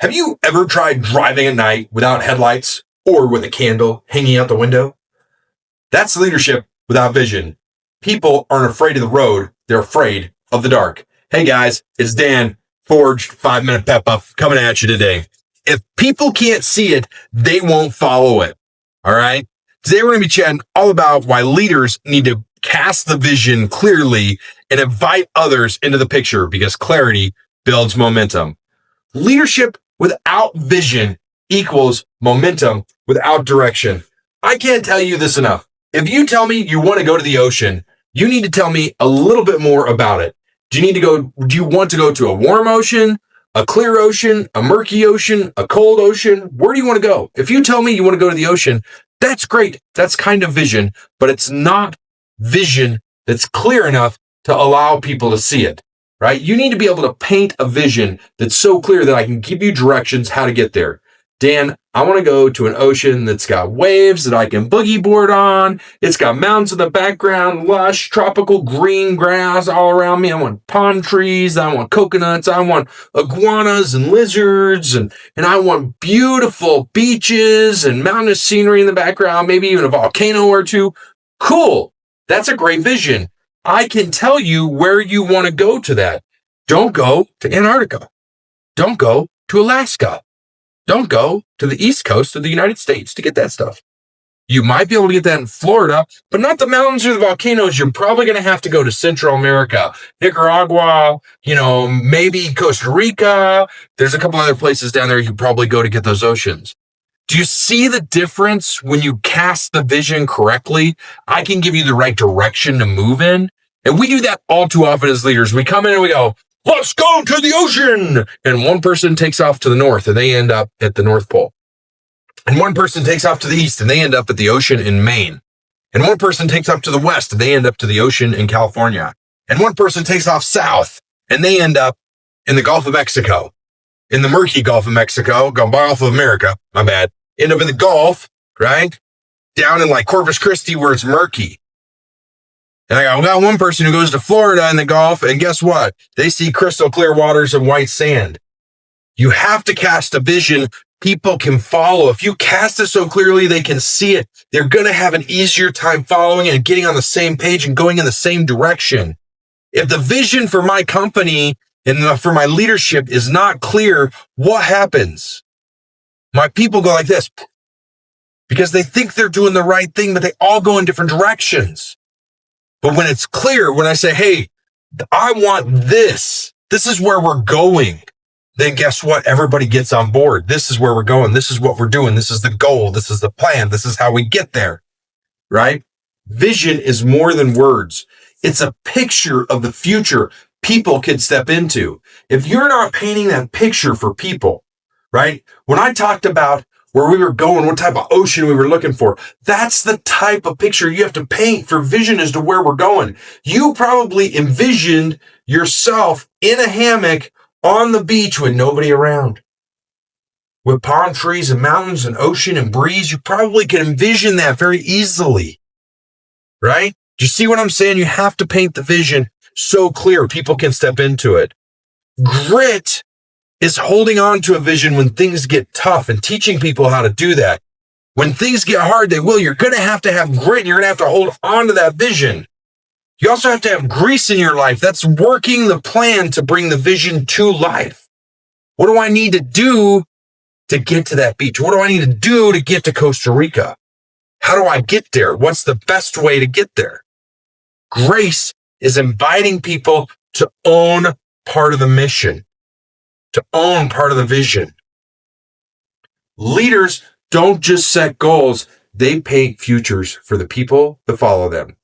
Have you ever tried driving at night without headlights or with a candle hanging out the window? That's leadership without vision. People aren't afraid of the road. They're afraid of the dark. Hey guys, it's Dan, Forged 5-Minute Pep Up coming at you today. If people can't see it, they won't follow it. All right. Today we're going to be chatting all about why leaders need to cast the vision clearly and invite others into the picture because clarity builds momentum. Leadership without vision equals momentum without direction. I can't tell you this enough. If you tell me you want to go to the ocean, you need to tell me a little bit more about it. Do you want to go to a warm ocean, a clear ocean, a murky ocean, a cold ocean? Where do you want to go? If you tell me you want to go to the ocean, that's great. That's kind of vision, but it's not vision that's clear enough to allow people to see it, right? You need to be able to paint a vision that's so clear that I can give you directions how to get there. Dan, I want to go to an ocean that's got waves that I can boogie board on. It's got mountains in the background, lush, tropical green grass all around me. I want palm trees. I want coconuts. I want iguanas and lizards. And I want beautiful beaches and mountainous scenery in the background, maybe even a volcano or two. Cool. That's a great vision. I can tell you where you want to go to that. Don't go to Antarctica. Don't go to Alaska. Don't go to the East Coast of the United States to get that stuff. You might be able to get that in Florida, but not the mountains or the volcanoes. You're probably going to have to go to Central America, Nicaragua, maybe Costa Rica. There's a couple other places down there you could probably go to get those oceans. Do you see the difference when you cast the vision correctly? I can give you the right direction to move in. And we do that all too often as leaders. We come in and we go, let's go to the ocean. And one person takes off to the north and they end up at the North Pole. And one person takes off to the east and they end up at the ocean in Maine. And one person takes off to the west and they end up to the ocean in California. And one person takes off south and they end up in the Gulf of Mexico, in the murky Gulf of Mexico, Gulf of America, my bad, end up in the Gulf, right? Down in like Corpus Christi where it's murky. And I got one person who goes to Florida in the Gulf, and guess what? They see crystal clear waters and white sand. You have to cast a vision people can follow. If you cast it so clearly they can see it, they're going to have an easier time following and getting on the same page and going in the same direction. If the vision for my company and for my leadership is not clear, what happens? My people go like this because they think they're doing the right thing, but they all go in different directions. But when it's clear, when I say, hey, I want this is where we're going, then guess what? Everybody gets on board. This is where we're going. This is what we're doing. This is the goal. This is the plan. This is how we get there, right? Vision is more than words. It's a picture of the future people can step into. If you're not painting that picture for people, right? When I talked about where we were going, what type of ocean we were looking for. That's the type of picture you have to paint for vision as to where we're going. You probably envisioned yourself in a hammock on the beach with nobody around. With palm trees and mountains and ocean and breeze, you probably can envision that very easily, right? Do you see what I'm saying? You have to paint the vision so clear people can step into it. Grit is holding on to a vision when things get tough and teaching people how to do that. When things get hard, they will. You're going to have grit and you're going to have to hold on to that vision. You also have to have grease in your life. That's working the plan to bring the vision to life. What do I need to do to get to that beach? What do I need to do to get to Costa Rica? How do I get there? What's the best way to get there? Grace is inviting people to own part of the mission, to own part of the vision. Leaders don't just set goals, they paint futures for the people that follow them.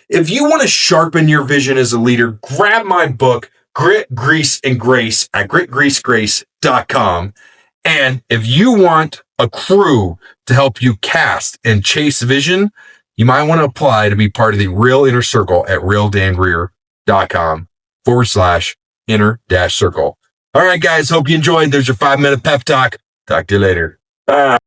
If you want to sharpen your vision as a leader, grab my book, Grit, Grease, and Grace at gritgreasegrace.com. And if you want a crew to help you cast and chase vision, you might want to apply to be part of the Real Inner Circle at realdangreer.com/inner-circle. All right, guys, hope you enjoyed. There's your 5-minute pep talk. Talk to you later. Bye.